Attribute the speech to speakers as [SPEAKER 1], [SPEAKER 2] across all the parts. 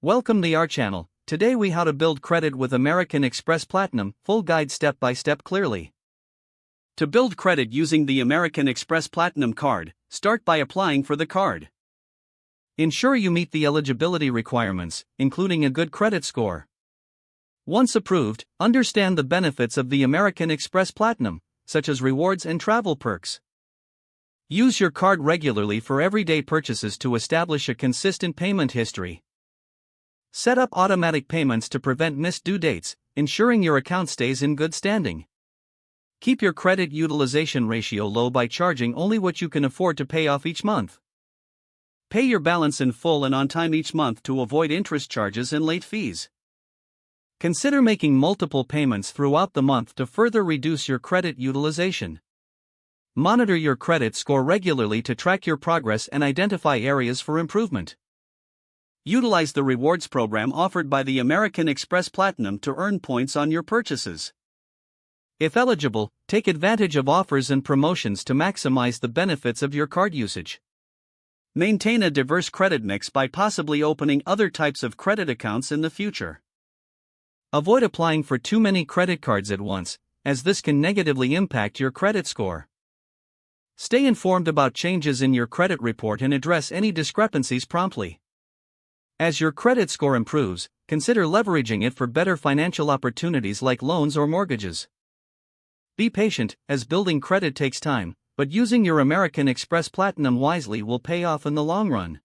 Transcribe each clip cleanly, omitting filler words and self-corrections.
[SPEAKER 1] Welcome to our channel. Today we how to build credit with American Express Platinum, full guide step by step clearly. To build credit using the American Express Platinum card, start by applying for the card. Ensure you meet the eligibility requirements, including a good credit score. Once approved, understand the benefits of the American Express Platinum, such as rewards and travel perks. Use your card regularly for everyday purchases to establish a consistent payment history. Set up automatic payments to prevent missed due dates, ensuring your account stays in good standing. Keep your credit utilization ratio low by charging only what you can afford to pay off each month. Pay your balance in full and on time each month to avoid interest charges and late fees. Consider making multiple payments throughout the month to further reduce your credit utilization. Monitor your credit score regularly to track your progress and identify areas for improvement. Utilize the rewards program offered by the American Express Platinum to earn points on your purchases. If eligible, take advantage of offers and promotions to maximize the benefits of your card usage. Maintain a diverse credit mix by possibly opening other types of credit accounts in the future. Avoid applying for too many credit cards at once, as this can negatively impact your credit score. Stay informed about changes in your credit report and address any discrepancies promptly. As your credit score improves, consider leveraging it for better financial opportunities like loans or mortgages. Be patient, as building credit takes time, but using your American Express Platinum wisely will pay off in the long run.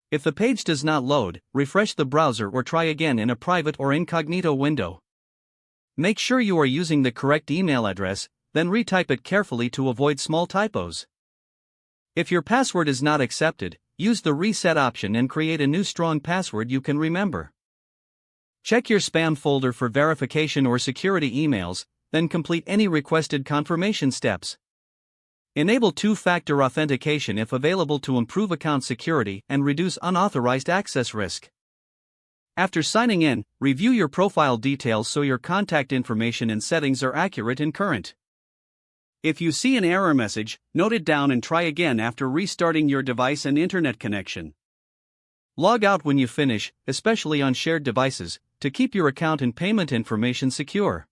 [SPEAKER 1] If the page does not load, refresh the browser or try again in a private or incognito window. Make sure you are using the correct email address, then retype it carefully to avoid small typos. If your password is not accepted, use the reset option and create a new strong password you can remember. Check your spam folder for verification or security emails, then complete any requested confirmation steps. Enable two-factor authentication if available to improve account security and reduce unauthorized access risk. After signing in, review your profile details so your contact information and settings are accurate and current. If you see an error message, note it down and try again after restarting your device and internet connection. Log out when you finish, especially on shared devices, to keep your account and payment information secure.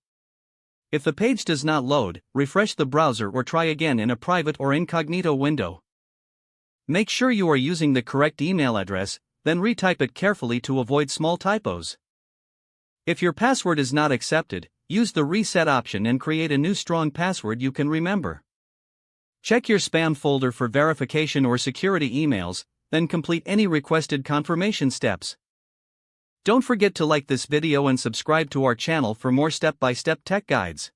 [SPEAKER 1] If the page does not load, refresh the browser or try again in a private or incognito window. Make sure you are using the correct email address, then retype it carefully to avoid small typos. If your password is not accepted, use the reset option and create a new strong password you can remember. Check your spam folder for verification or security emails, then complete any requested confirmation steps. Don't forget to like this video and subscribe to our channel for more step-by-step tech guides.